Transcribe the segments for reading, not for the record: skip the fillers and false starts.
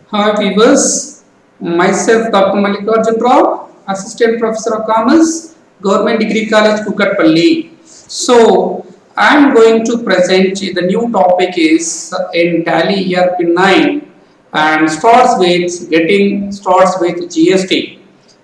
Hi viewers, myself Dr. Mallikarjun Rao, Assistant Professor of Commerce, Government Degree College, Kukatpalli. So, I am going to present the new topic is in Tally ERP 9 and starts with GST.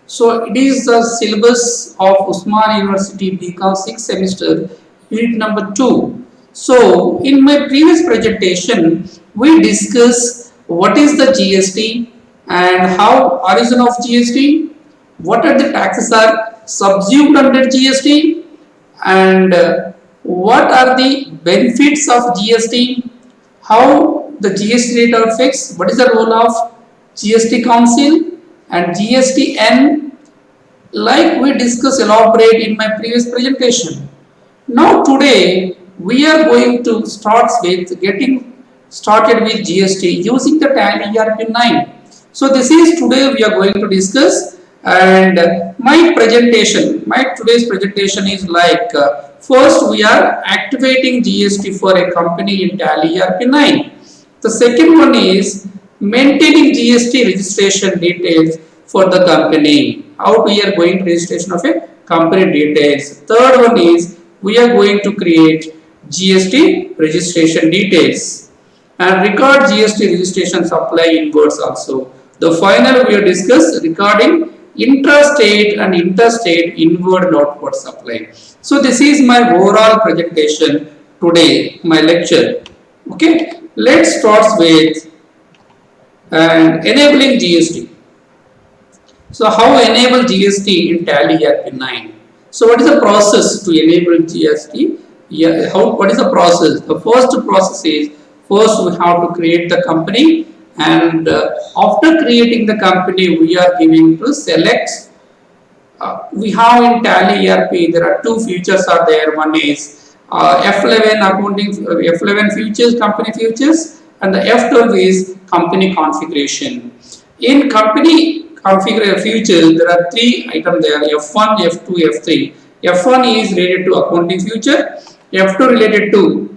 So, it is the syllabus of Usman University BCom 6th semester, unit number 2. So, in my previous presentation, we discussed what is the GST and how origin of GST, what are the taxes are subsumed under GST, and what are the benefits of GST, how the GST rate are fixed, what is the role of GST Council and GSTN, like we discussed elaborate in my previous presentation. Now today we are going to start with getting started with GST using the Tally ERP 9. So this is today we are going to discuss, and my today's presentation is like first we are activating GST for a company in Tally ERP 9. The second one is maintaining GST registration details for the company. How we are going to registration of a company details. Third one is we are going to create GST registration details and record GST registration supply inwards also. The final we are discuss regarding intrastate and interstate inward and outward supply. So this is my overall presentation today, my lecture. Okay, let's start with enabling GST. So how enable GST in Tally ERP 9? So what is the process to enable GST? Yeah, what is the process? The first process is first we have to create the company, and after creating the company we are giving to select. We have in Tally ERP there are two features are there. One is F11 accounting, F11 features, company features, and the F12 is company configuration. In company configure features, there are three items there: F1, F2, F3. F1 is related to accounting future, F2 related to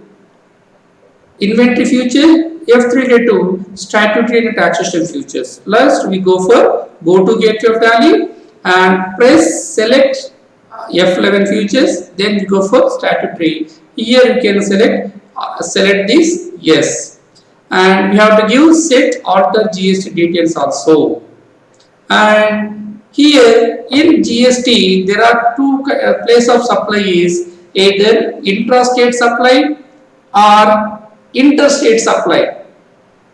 inventory future, F3 related to statutory and taxation futures. Last, we go for go to gateway of Tally and press select F11 futures. Then we go for statutory. Here you can select this yes, and we have to give set alter GST details also. And here in GST there are two place of supply is either intrastate supply or interstate supply.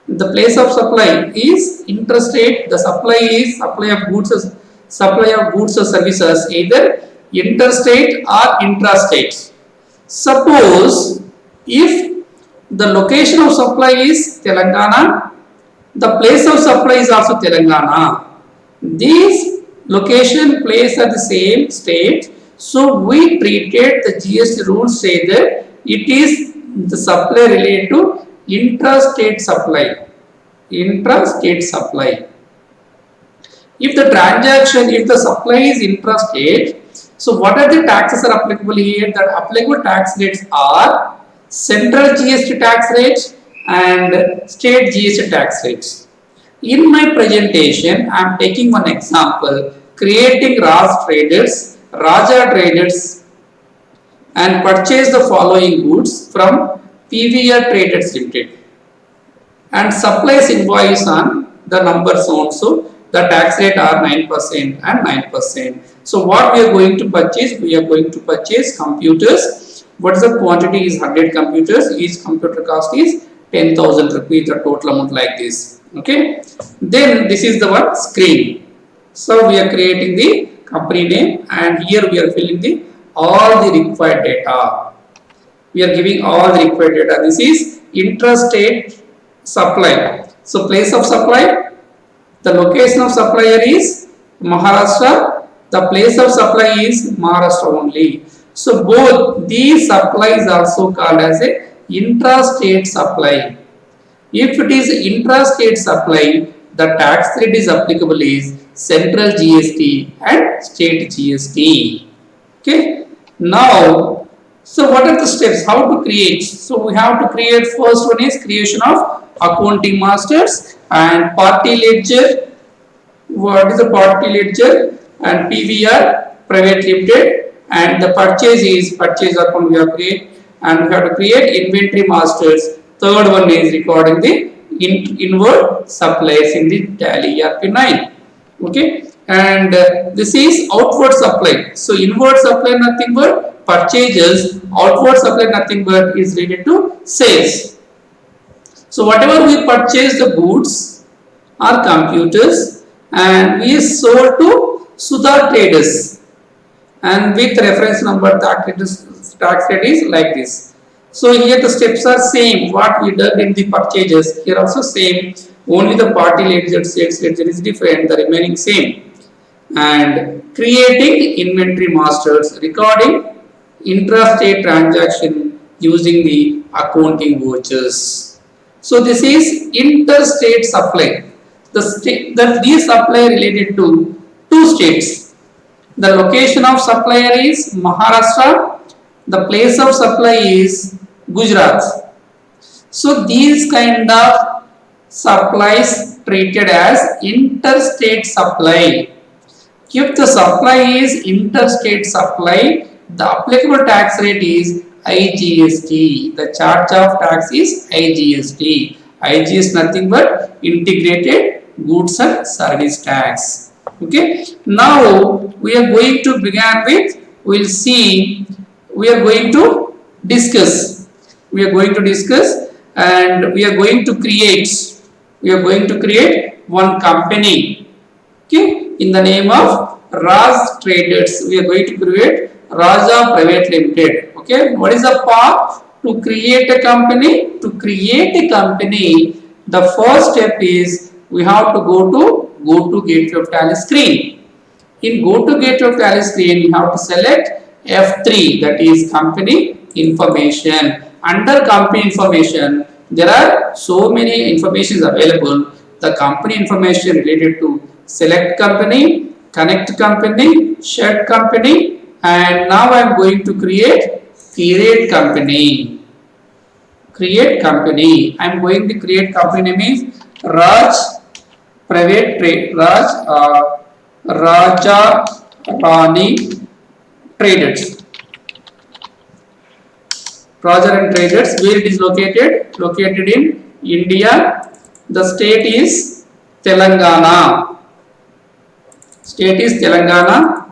The place of supply is interstate, the supply is supply of goods or services either interstate or intrastate. Suppose if the location of supply is Telangana, the place of supply is also Telangana. These location place are the same state, so we treated the GST rules say that it is the supply related to intrastate supply. Intrastate supply. If the supply is intrastate, so what are the taxes are applicable here? The applicable tax rates are central GST tax rates and state GST tax rates. In my presentation, I am taking one example, creating Raja Traders and purchase the following goods from PVR Traders Limited and supplies invoice on the numbers also. The tax rate are 9% and 9%. So what we are going to purchase? We are going to purchase computers. What is the quantity is 100 computers. Each computer cost is 10,000 rupees, the total amount like this. Okay. Then this is the one screen. So we are creating the company name and here we are filling the all the required data. We are giving all the required data. This is intrastate supply. So place of supply, the location of supplier is Maharashtra, the place of supply is Maharashtra only. So both these supplies also called as a intrastate supply. If it is intrastate supply, the tax rate is applicable is central GST and state GST. Okay. Now, so what are the steps? How to create? So we have to create, first one is creation of accounting masters, and party ledger. What is the party ledger? And PVR private limited, and the purchase is purchase account we have create, and we have to create inventory masters. Third one is recording the inward supplies in the Tally ERP9. Okay, and this is outward supply. So inward supply nothing but purchases, outward supply nothing but is related to sales. So whatever we purchase the goods or computers and we sold to Sudha traders, and with reference number tax rate is like this. So here the steps are same what we did in the purchases, here also same, only the party ledger, sales ledger is different, the remaining same. And creating inventory masters, recording intrastate transaction using the accounting vouchers. So this is interstate supply. These supply related to two states. The location of supplier is Maharashtra. The place of supply is Gujarat. So these kind of supplies treated as interstate supply. If the supply is interstate supply, the applicable tax rate is IGST. The charge of tax is IGST. IG is nothing but integrated goods and service tax. Okay. Now we are going to begin with. We'll see. We are going to discuss. We are going to discuss, and we are going to create. We are going to create one company. Okay. In the name of Raj Traders, we are going to create Raja Private Limited. Okay, what is the path to create a company? To create a company, the first step is we have to go to Gateway of Tally screen. In go to Gateway of Tally screen, you have to select F3, that is company information. Under company information, there are so many informations available. The company information related to select company, connect company, shed company, and now I am going to create company. Create company. I am going to create company name is Raj Private Trade, Raja Rani Traders. Raja and Traders. Where it is located? Located in India. The state is Telangana. State is Telangana,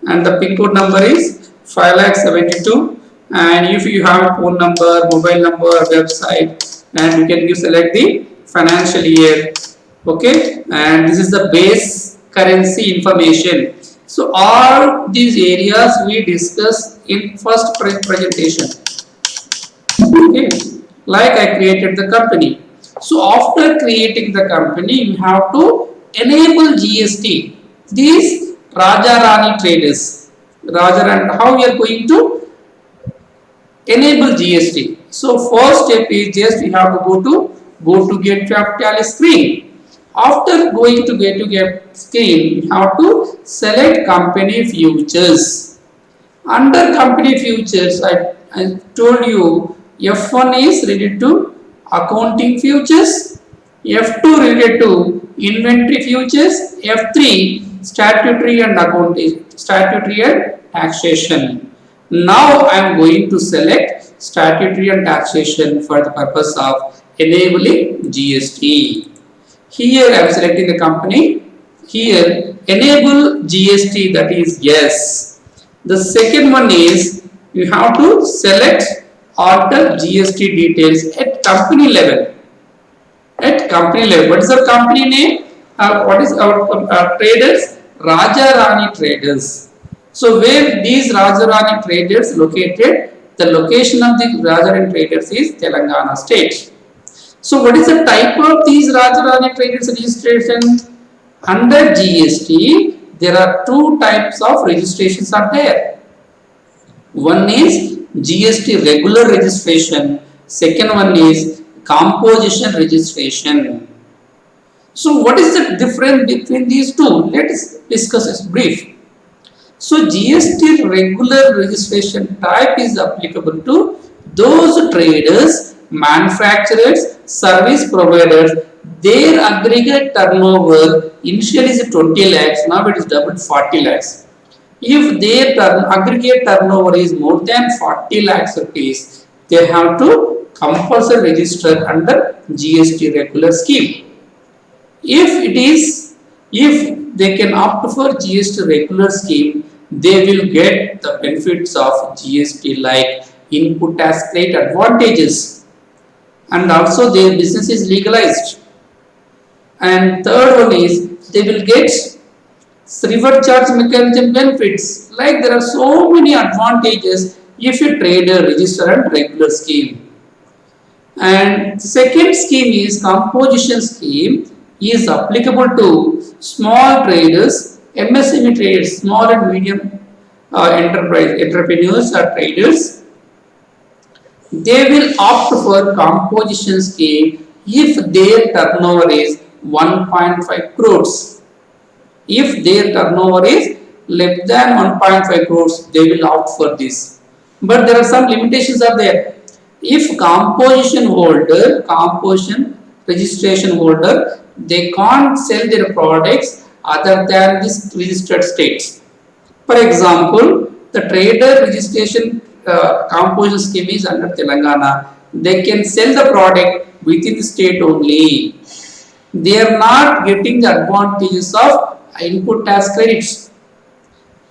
and the pin code number is 5,72,000. And if you have phone number, mobile number, website, and you can select the financial year. Okay, and this is the base currency information. So all these areas we discussed in first presentation. Okay, like I created the company. So after creating the company, you have to enable GST. These Raja Rani traders, how we are going to enable GST. So first step is just we have to go to Gateway of Tally screen. After going to Gateway screen, you have to select company futures. Under company futures, I told you F1 is related to accounting futures, F2 related to inventory futures, F3 statutory and taxation. Now I am going to select statutory and taxation for the purpose of enabling GST. Here I am selecting the company. Here enable GST, that is yes. The second one is you have to select alter GST details at company level. At company level, what is the company name? What is our traders? Raja Rani Traders. So where these Raja Rani Traders located? The location of the Raja Rani Traders is Telangana state. So what is the type of these Raja Rani Traders registration? Under GST, there are two types of registrations are there. One is GST regular registration. Second one is composition registration. So what is the difference between these two? Let us discuss this brief. So GST regular registration type is applicable to those traders manufacturers, service providers, their aggregate turnover initially is 20 lakhs, now it is doubled 40 lakhs. If their aggregate turnover is more than 40 lakhs rupees, they have to compulsory register under GST regular scheme. If it is, if they can opt for GST regular scheme, they will get the benefits of GST like input tax credit advantages, and also their business is legalized. And third one is they will get reverse charge mechanism benefits. Like there are so many advantages if a trader register a regular scheme. And second scheme is composition scheme is applicable to small traders, MSME traders, small and medium entrepreneurs or traders. They will opt for composition scheme if their turnover is 1.5 crores. If their turnover is less than 1.5 crores, they will opt for this. But there are some limitations are there. If composition registration holder, they can't sell their products other than this registered states. For example, the trader registration composition scheme is under Telangana. They can sell the product within the state only. They are not getting the advantages of input tax credits.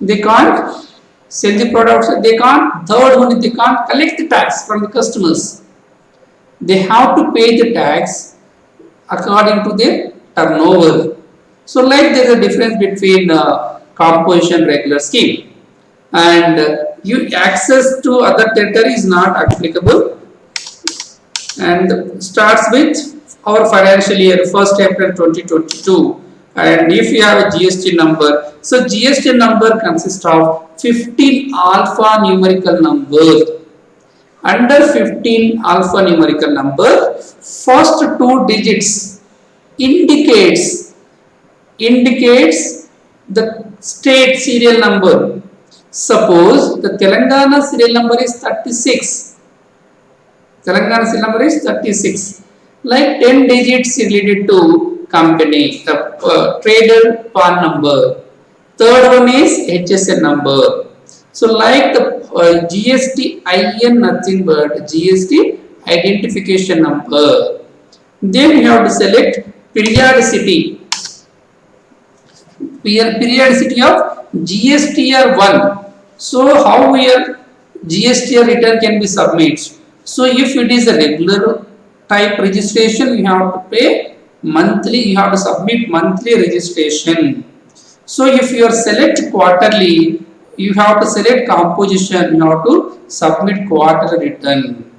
They can't sell the products. They can't. Third one, they can't collect the tax from the customers. They have to pay the tax according to their turnover. So, like there is a difference between composition regular scheme, and you access to other territory is not applicable, and starts with our financial year 1st April 2022. And if you have a GST number, so GST number consists of 15 alpha numerical number. Under 15 alpha numerical number, first two digits indicates the state serial number. Suppose the Telangana serial number is 36. Telangana serial number is 36. Like 10 digits related to company, the trader PAN number. Third one is HSN number. So like the GST IN nothing but GST identification number. Then you have to select periodicity. Periodicity of GSTR 1. So how your GSTR return can be submitted. So if it is a regular type registration, you have to pay monthly, you have to submit monthly registration. So if you are select quarterly, you have to select composition, you have to submit quarterly return.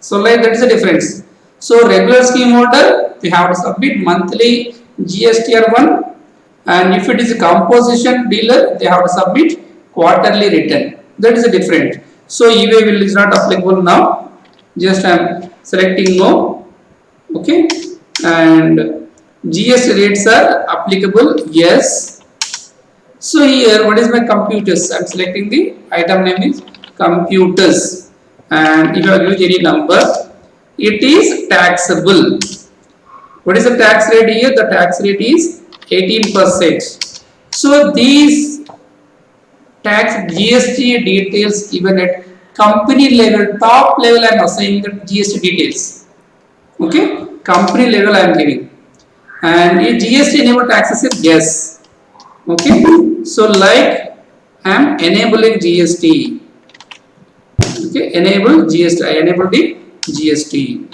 So like that is the difference. So regular scheme holder, they have to submit monthly GSTR 1, and if it is a composition dealer, they have to submit quarterly return. That is the difference. So EWA will is not applicable now. Just I am selecting no. Okay, and GST rates are applicable. Yes. So here, what is my computers? I am selecting the item name is computers, and if I use any number, it is taxable. What is the tax rate here? The tax rate is 18%. So these tax GST details given at company level, top level, I am assigning the GST details. Okay, company level I am giving, and if GST enabled taxes is yes. Okay, so like I am enabling GST. Okay, enable GST. I enable the GST.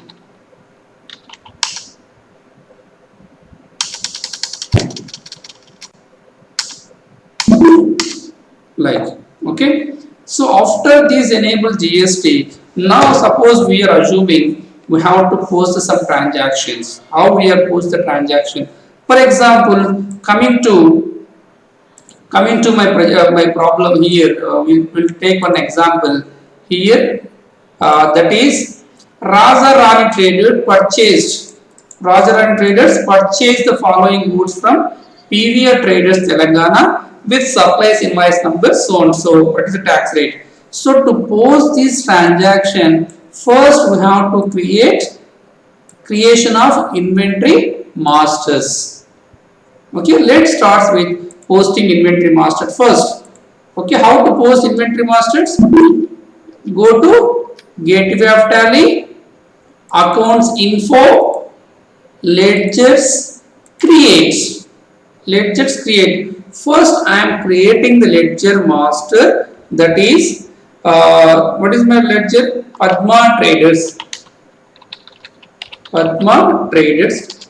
Like, okay, so after this enable GST, now suppose we are assuming we have to post some transactions. How we are post the transaction? For example, coming to my problem here, we'll take one example here. That is Raja Rani Traders purchased the following goods from PVR Traders Telangana with supplies invoice number so and so. What is the tax rate? So to post this transaction, First we have to create creation of inventory masters. Okay, let's start with posting inventory master first. Okay, how to post inventory masters? Go to gateway of tally, accounts info, ledgers create. Ledgers create. First I am creating the ledger master, that is what is my ledger? Padma Traders. Padma Traders.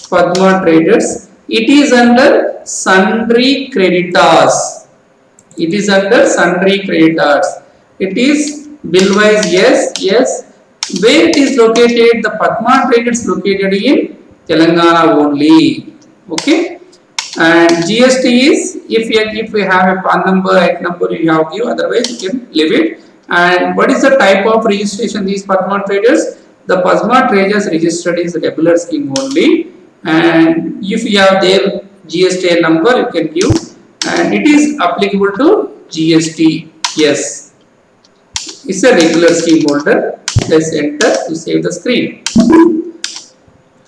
Padma Traders. It is under sundry creditors. It is under sundry creditors. It is bill wise, yes. Where it is located? The Padma Traders located in Telangana only. Okay. And GST is if we have a PAN number, IT number you have give, otherwise you can leave it. And what is the type of registration these Padma Traders? The Padma Traders registered is regular scheme only. And if you have their GST number, you can give, and it is applicable to GST. Yes, it's a regular scheme holder. Let's enter to save the screen.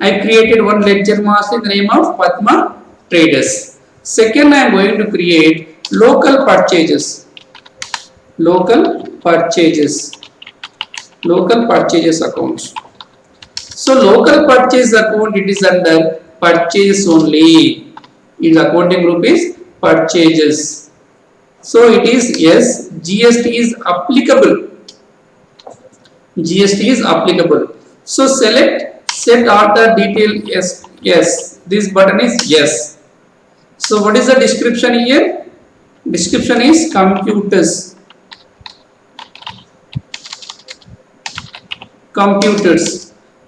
I created one ledger master in the name of Padma Traders. Second, I am going to create local purchases. Local purchases accounts. So local purchase account, it is under purchase only. Its accounting group is purchases. So it is, yes, GST is applicable. GST is applicable. So select set order detail, yes. This button is yes. So what is the description here? Description is computers.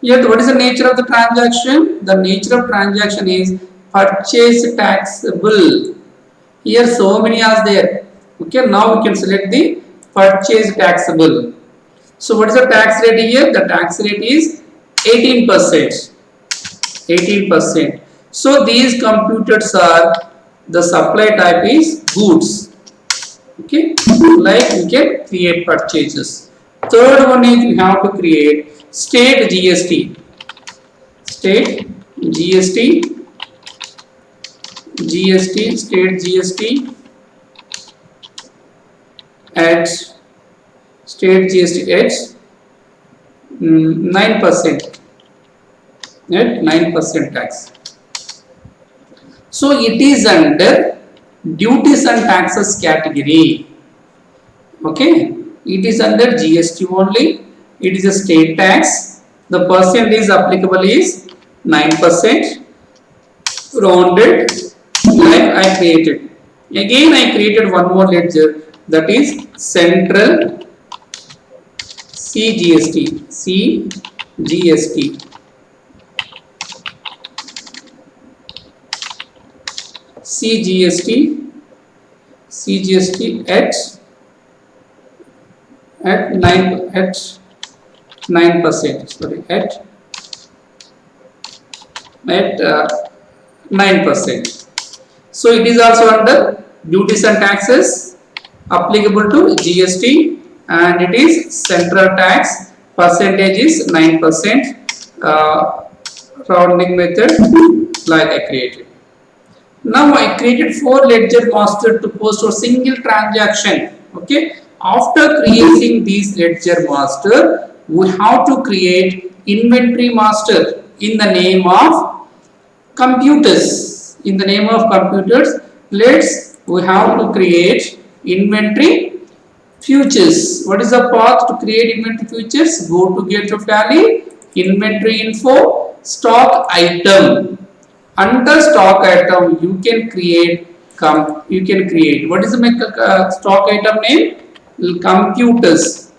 Yet what is the nature of the transaction? The nature of transaction is purchase taxable. Here so many are there. Okay, now we can select the purchase taxable. So what is the tax rate here? The tax rate is 18%. 18%. So these computers are, the supply type is goods. Okay, like we can create purchases. Third one is we have to create state GST. State GST. State GST at state GST at 9%. At 9% tax. So it is under duties and taxes category. Okay, it is under GST only. It is a state tax. The percentage applicable is 9%. Rounded, like I created. Again, I created one more ledger, that is central CGST. CGST at 9%. Sorry, at 9%. So it is also under duties and taxes, applicable to GST, and it is central tax. Percentage is 9%. Rounding method, like I created. Now I created 4 ledger master to post a single transaction. Okay. After creating these ledger master, we have to create inventory master in the name of computers. We have to create inventory futures. What is the path to create inventory futures? Go to get of tally, inventory info, stock item. Under stock item, you can create. What is the stock item name? Computers.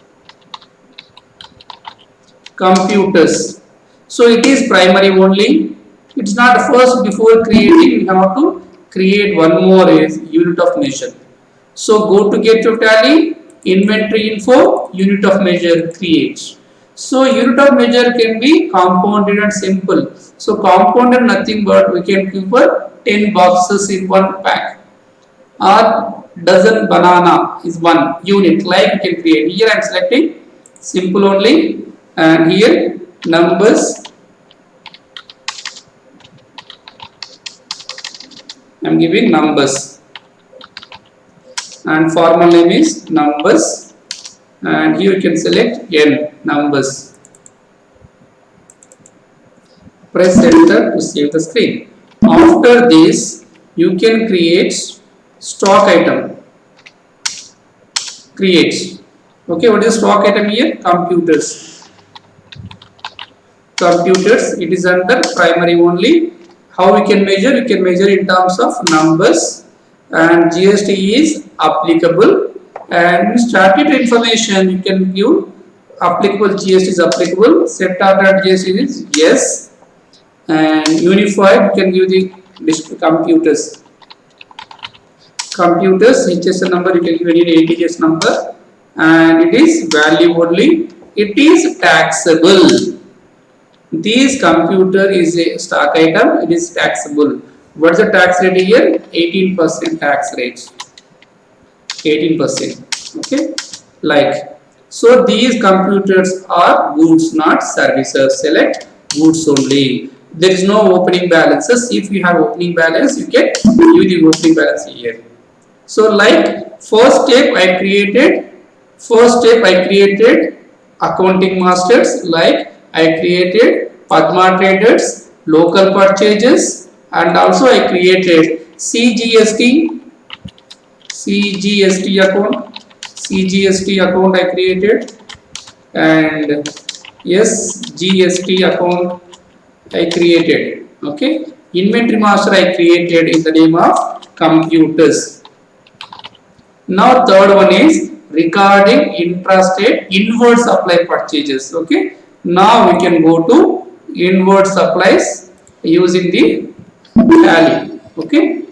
So it is primary only. It's not first. Before creating, you have to create one more is unit of measure. So go to get of tally, inventory info, unit of measure, create. So unit of measure can be compounded and simple. So compounded nothing but we can keep 10 boxes in one pack, or dozen banana is one unit, like we can create. Here I am selecting simple only, and here numbers, I am giving numbers, and formal name is numbers, and here you can select n numbers. Press enter to save the screen. After this, you can create stock item. Create. Okay, what is stock item here? Computers. Computers, it is under primary only. How we can measure? You can measure in terms of numbers, and GST is applicable, and statutory information you can give applicable, GST is applicable, set ordered GST is yes, and unified you can give the list computers. Computers, HSN number you can give any integers number, and it is value only. It is taxable. This computer is a stock item, it is taxable. What is the tax rate here? 18% tax rate. 18%. Okay, like so. These computers are goods, not services. Select goods only. There is no opening balances. If you have opening balance, you can give the opening balance here. So, like first step I created accounting masters, like I created Padma traders, local purchases, and also I created CGST account I created, and SGST account I created. Okay, inventory master I created in the name of computers. Now third one is regarding intrastate inward supply purchases. Okay, now we can go to inward supplies using the tally. Okay,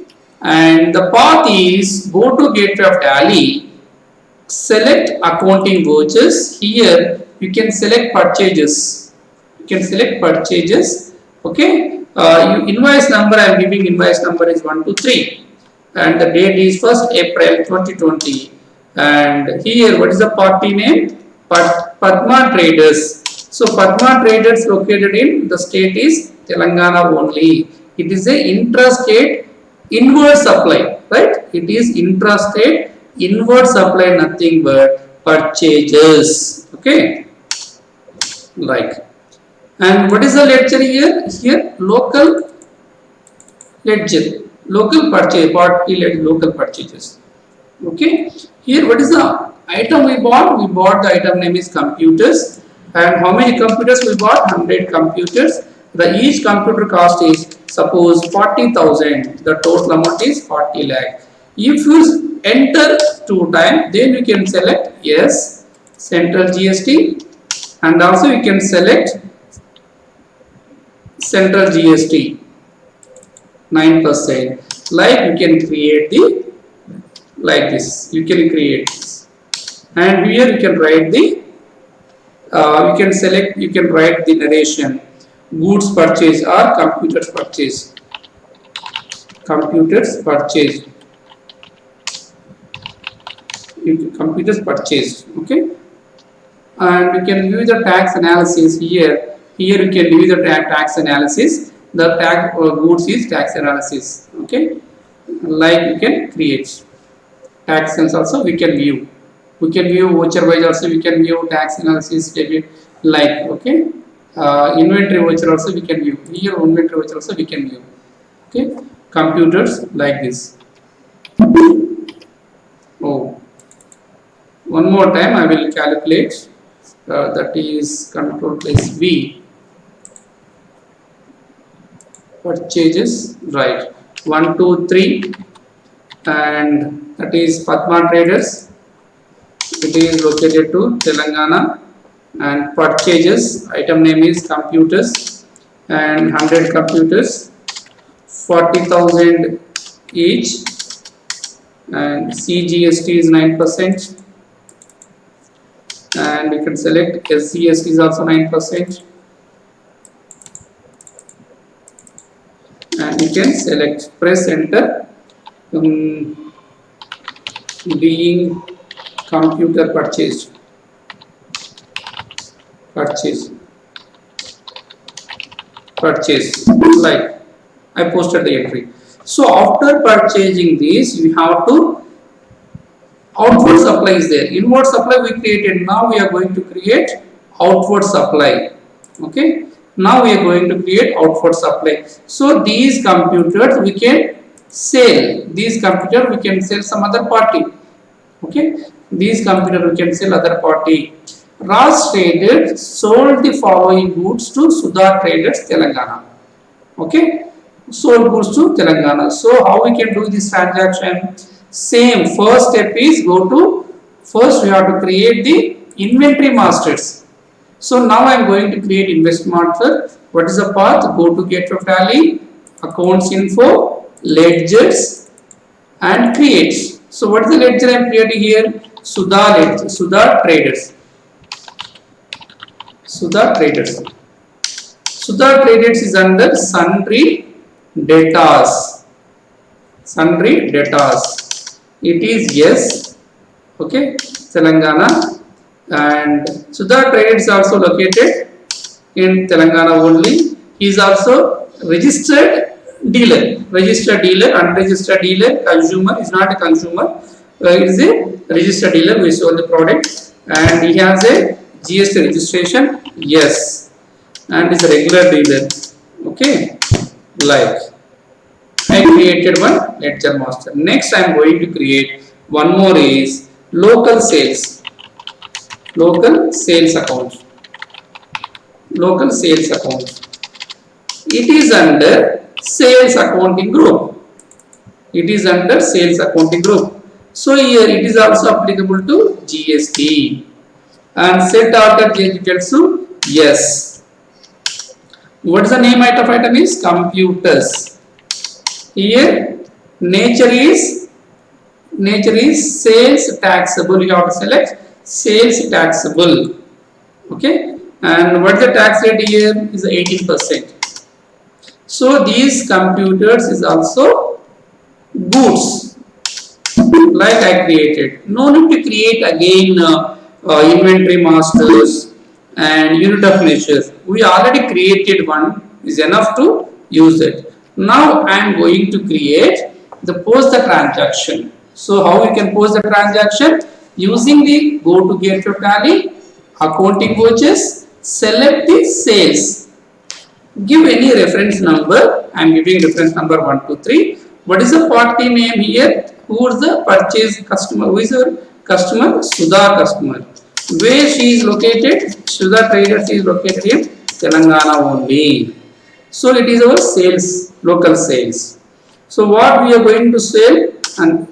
and the path is go to gateway of tally, select accounting vouchers. Here you can select purchases. Okay, invoice number I am giving, invoice number is 123, and the date is 1st April 2020. And here what is the party name? Padma Traders. So Padma Traders located in the state is Telangana only. It is a intrastate inward supply, right? It is intrastate inward supply, nothing but purchases. Okay, like, and what is the ledger here? Here local ledger, local purchase, local purchases. Okay, here what is the item we bought? We bought the item name is computers, and how many computers we bought? 100 computers. The each computer cost is suppose 40,000. The total amount is 40 lakh. If you enter 2 times, then you can select yes, central GST, and also you can select central GST 9%. Like you can create the like this. You can create this, and here you can write the you can write the narration, goods purchase or computers purchase. Computers purchase. Computers purchase. Okay, and you can view the tax analysis here. Here you can view the tax analysis. The tax goods is tax analysis. Okay, like you can create tax sense also we can view. We can view voucher wise also we can view tax analysis debit, like okay, inventory voucher also we can view. Here inventory voucher also we can view. Okay, computers like this. Oh, one more time I will calculate. That is control plus V. Purchases, right? 1, 2, 3, and that is Padma Traders. It is located to Telangana, and purchases item name is computers, and 100 computers, 40,000 each, and CGST is 9%, and you can select SCST is also 9%, and you can select, press enter. Being computer purchased. purchase, purchase, like I posted the entry. So after purchasing this, we have to outward supply is there. Inward supply we created. Now we are going to create outward supply. Okay. Now we are going to create outward supply. So these computers we can sell. These computers we can sell some other party. Okay. These computers we can sell other party. Ras Traders sold the following goods to Sudha Traders Telangana. Okay. Sold goods to Telangana. So how we can do this transaction? Same. First step is first we have to create the inventory masters. So now I am going to create investment master. What is the path? Go to Gateway of Tally, accounts info, ledgers, and create. So what is the ledger I am creating here? Sudha ledger, Sudha Traders. Sudha Traders. Sudha Traders is under sundry debtors. Sundry debtors. It is yes. Okay. Telangana. And Sudha Traders is also located in Telangana only. He is also registered dealer. Registered dealer, unregistered dealer, consumer is not a consumer. It is a registered dealer who sold the product, and he has a GST registration. Yes, and is a regular dealer. Okay, like I created one ledger master. Next, I am going to create one more is local sales. Local sales account. Local sales account. It is under sales accounting group. It is under sales accounting group. So here it is also applicable to GST. And set target details to yes. What is the name of item is computers. Here nature is sales taxable. You have to select sales taxable. Okay, and what is the tax rate here is 18%. So these computers is also goods, like I created. No need to create again inventory masters and unit of measures. We already created one, is enough to use it. Now I am going to create the post the transaction. So how we can post the transaction? Using the go to Gateway of Tally, accounting vouchers, select the sales. Give any reference number. I am giving reference number 123. What is the party name here? Who is the purchase customer? Who is the customer? Sudha customer. Where she is located? Sudha Traders is located in Telangana only. So it is our sales, local sales. So what we are going to sell? And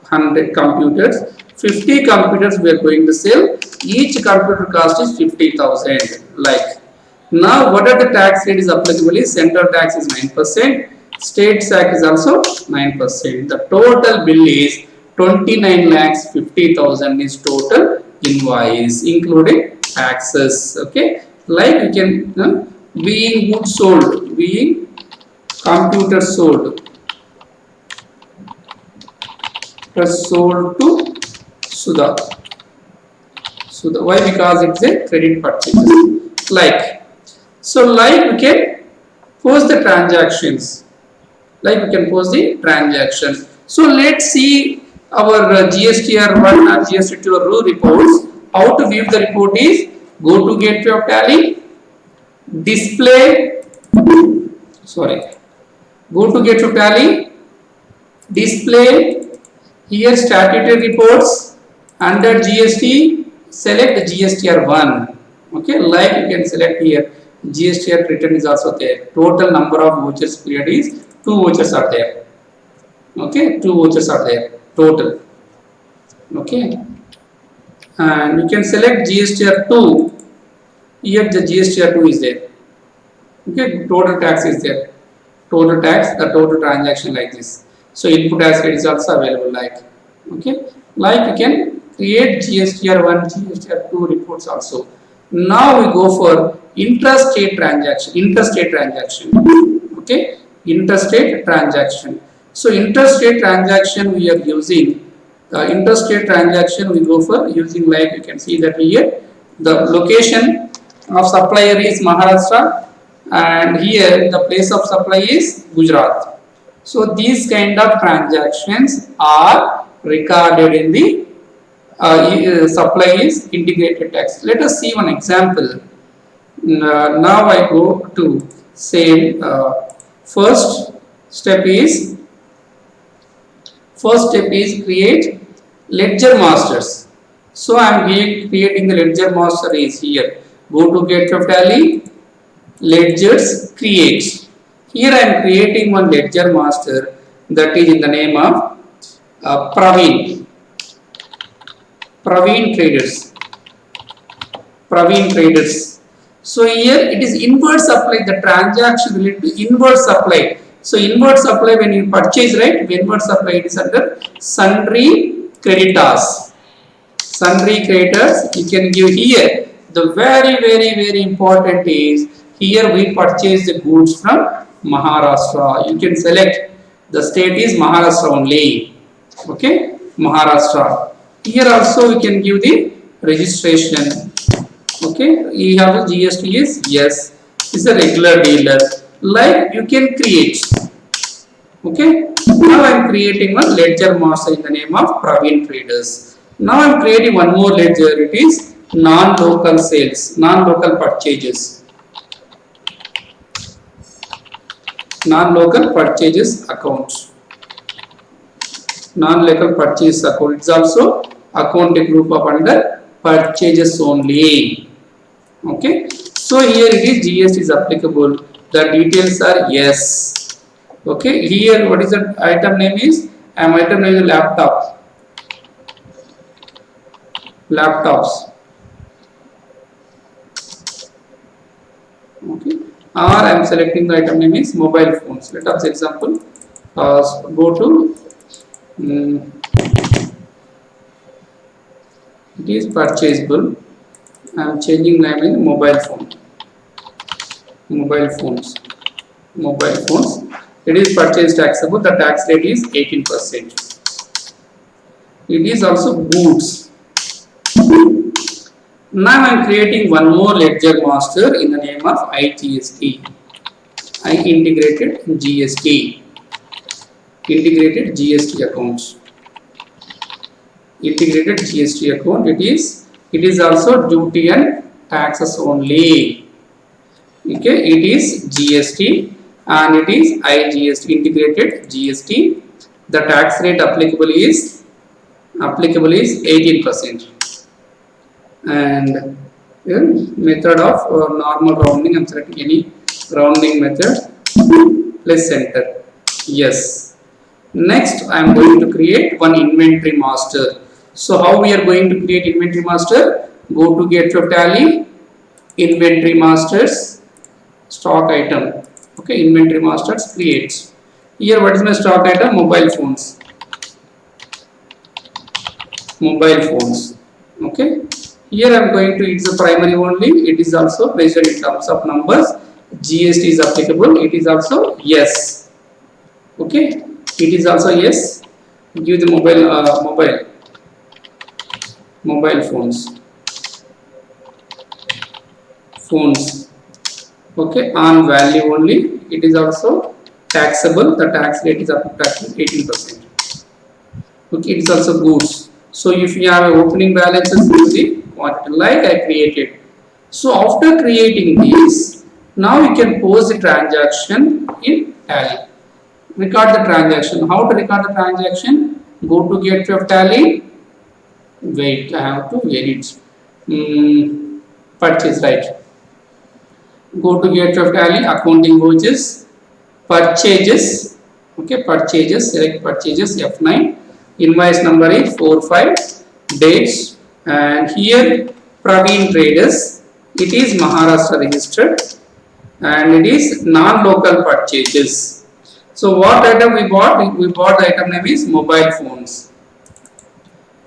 100 computers. 50 computers we are going to sell. Each computer cost is 50,000. Like now, what are the tax rate is applicable? Is central tax is 9%, state tax is also 9%. The total bill is 29 lakhs 50,000 is total invoice, including taxes. Okay, like you can being goods sold, being computer sold. Sold to Sudha. Why? Because it's a credit purchase. Like so, like we can post the transactions. Like we can post the transaction. So let's see our GSTR1 or GST2 reports. How to view the report is go to Gateway of Tally, display. Sorry. Go to Gateway of Tally, display. Here statutory reports under GST, select GSTR1. Okay, like you can select here GSTR return is also there. Total number of vouchers period is 2 vouchers are there. Okay, 2 vouchers are there total. Okay, and you can select GSTR2. Here the GSTR2 is there. Okay, total tax is there. Total tax, the total transaction like this. So input tax rate is also available like, okay, like you can create GSTR1, GSTR2 reports also. Now we go for interstate transaction, okay, interstate transaction. So interstate transaction we are using, interstate transaction we go for using like you can see that here, The location of supplier is Maharashtra, and here the place of supply is Gujarat. So these kind of transactions are recorded in the supply is integrated tax. Let us see one example. Now I go to say first step is create ledger masters. So I am creating the ledger master is here. Go to Gateway of Tally, ledgers create. Here I am creating one ledger master that is in the name of Praveen. Praveen Traders. Praveen Traders. So here it is inward supply, the transaction related to inward supply. So inward supply when you purchase, right? Inward supply it is under sundry creditors. Sundry creditors you can give here. The very important is here we purchase the goods from Maharashtra. You can select the state is Maharashtra only. Okay, Maharashtra. Here also we can give the registration. Okay, you have the GST is yes. Is a regular dealer. Like you can create. Okay. Now I am creating one ledger master in the name of Praveen Traders. Now I am creating one more ledger. It is non-local sales, non-local purchases. Non-local purchases account. Non-local purchase account. It's also account group of under purchases only. Okay. So here it is GST is applicable. The details are yes. Okay. Here what is the item name is? Item name is laptop. Laptops. Okay. Or I am selecting the item name is mobile phones. Let us example. Go to it is purchasable. I am changing name in mobile phone. Mobile phones. Mobile phones. It is purchase taxable. The tax rate is 18%. It is also goods. Now I am creating one more ledger master in the name of IGST. I integrated GST. Integrated GST accounts. Integrated GST account. It is also duty and taxes only. Okay, it is GST and it is IGST, integrated GST. The tax rate applicable is 18%. And method of normal rounding, I am selecting any rounding method. Let's enter. Yes. Next, I am going to create one inventory master. So how we are going to create inventory master? Go to Gateway of Tally, inventory masters, stock item. Okay, inventory masters creates. Here what is my stock item? Mobile phones. Mobile phones. Okay. Here I am going to, it's the primary only. It is also measured in terms of numbers. GST is applicable. It is also yes. Okay. It is also yes. Give the mobile phones. Okay. On value only. It is also taxable. The tax rate is up to 18%. Okay. It is also goods. So if you have opening balances, what like I created. So after creating this, now you can post the transaction in Tally. Record the transaction. How to record the transaction? Go to Gateway of Tally. Wait, I have to edit. Purchase, right? Go to Gateway of Tally, accounting vouchers, purchases. Okay, purchases. Select purchases F9. Invoice number is 45. Dates. And here Praveen Traders, it is Maharashtra registered and it is non-local purchases. So what item we bought? We bought the item name is mobile phones.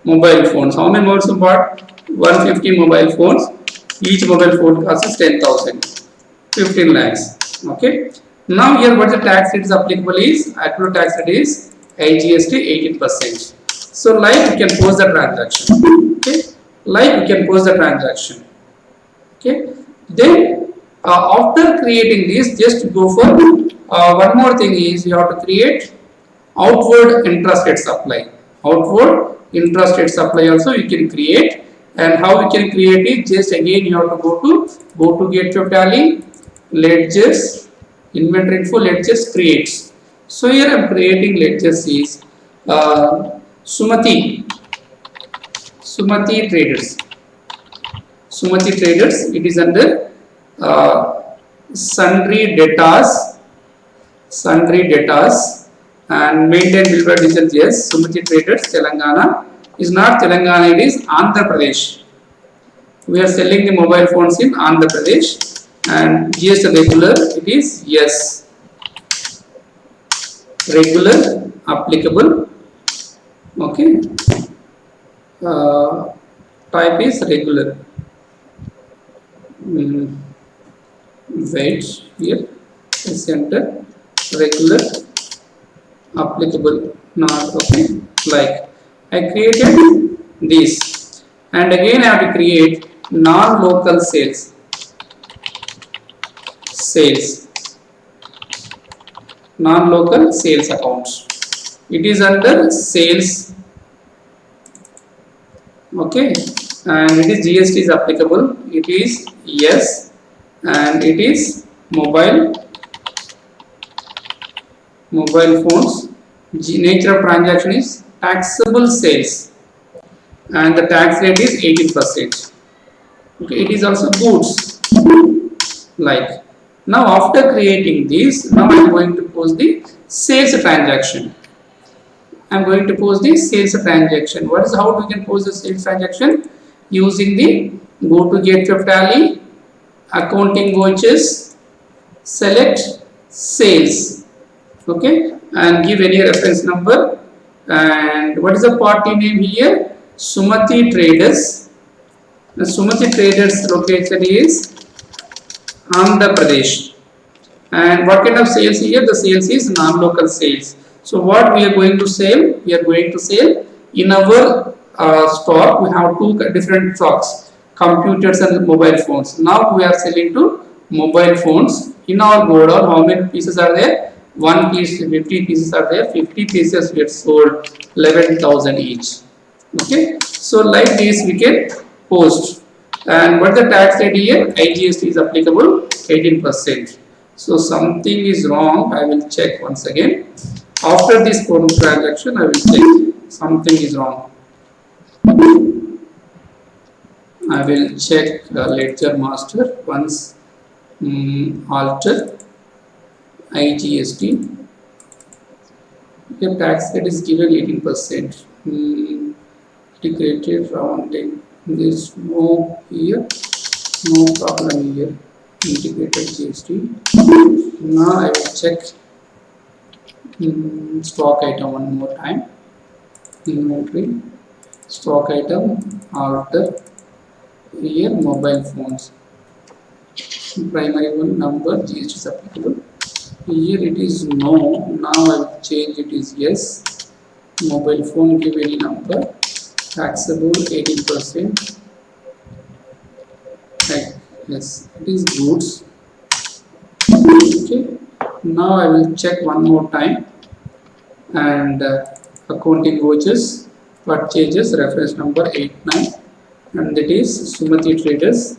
Mobile phones. How many mobiles we bought? 150 mobile phones. Each mobile phone cost is 10,000. 15 lakhs. Okay. Now here what the tax rate is applicable is, accrued tax rate is IGST 18%. So like you can post the transaction. Okay. Like you can post the transaction. Okay, then after creating this, just go for one more thing is you have to create outward intrastate supply. Outward intrastate supply also you can create, and how you can create it, just again you have to go to gateway of Tally, ledgers, inventory info, ledgers creates. So here I am creating ledgers is Sumati Traders. Sumati Traders, it is under sundry debtors and maintain bill by digital yes. Sumati Traders, Telangana is not Telangana, it is Andhra Pradesh. We are selling the mobile phones in Andhra Pradesh, and GST regular, it is yes. Regular applicable, okay. Type is regular. Wait here, center regular applicable, not okay. Like I created this, and again I have to create non-local sales non-local sales accounts. It is under sales, okay, and it is GST is applicable. It is yes, and it is mobile phones. Nature of transaction is taxable sales, and the tax rate is 18%. Okay, it is also goods. Like now, after creating this, now I am going to post the sales transaction. I am going to post the sales transaction. What is how we can post the sales transaction? Using the go to gateway of Tally, accounting vouchers, select sales, okay, and give any reference number. And what is the party name here? Sumati Traders. The Sumati Traders location is Andhra Pradesh. And what kind of sales here? The sales is non-local sales. So what we are going to sell? We are going to sell in our stock. We have two different stocks: computers and mobile phones. Now we are selling to mobile phones. In our godown, how many pieces are there? One piece, 50 pieces are there. 50 pieces get sold 11,000 each. Okay. So like this we can post. And what the tax rate here? IGST is applicable 18%. So something is wrong. I will check once again. After this transaction, I will check something is wrong. I will check ledger master once. Alter IGST. The tax rate is given 18%. Integrated rounding. There is no here, no problem here. Integrated GST. Now I will check stock item one more time. Inventory, stock item, alter here mobile phones. Primary one number GST is applicable. Here it is no. Now I will change it is yes. Mobile phone, give any number. Taxable 18%. Right. Yes, it is goods. Okay. Now I will check one more time. And accounting vouchers, purchases, reference number 89, and that is Sumati Traders.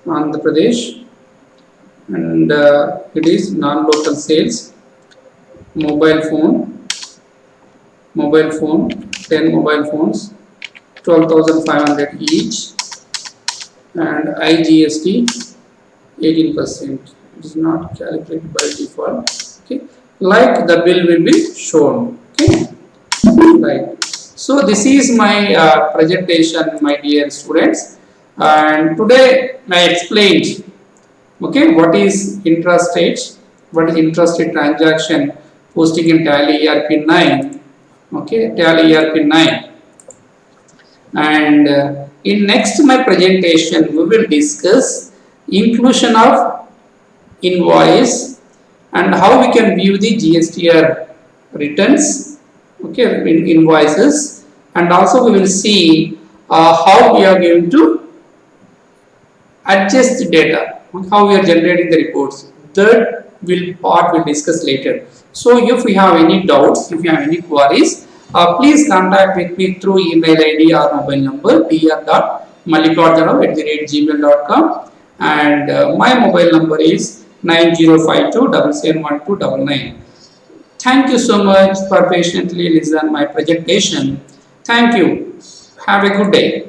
Andhra Pradesh, and it is non-local sales. Mobile phone, 10 mobile phones, 12,500 each, and IGST 18%. It is not calculated by default. Okay, like the bill will be shown. Okay, right. So this is my presentation, my dear students, and today I explained. Okay, what is intrastate? What is intrastate transaction? Posting in Tally ERP 9. Okay, Tally ERP 9. And in next my presentation we will discuss inclusion of invoice and how we can view the GSTR returns, okay, in invoices, and also we will see how we are going to adjust the data, how we are generating the reports. That will discuss later. So if you have any doubts, if you have any queries, please contact with me through email ID or mobile number dr.mallikarjunam@gmail.com, and my mobile number is 9052771299. Thank you so much for patiently listening my presentation. Thank you. Have a good day.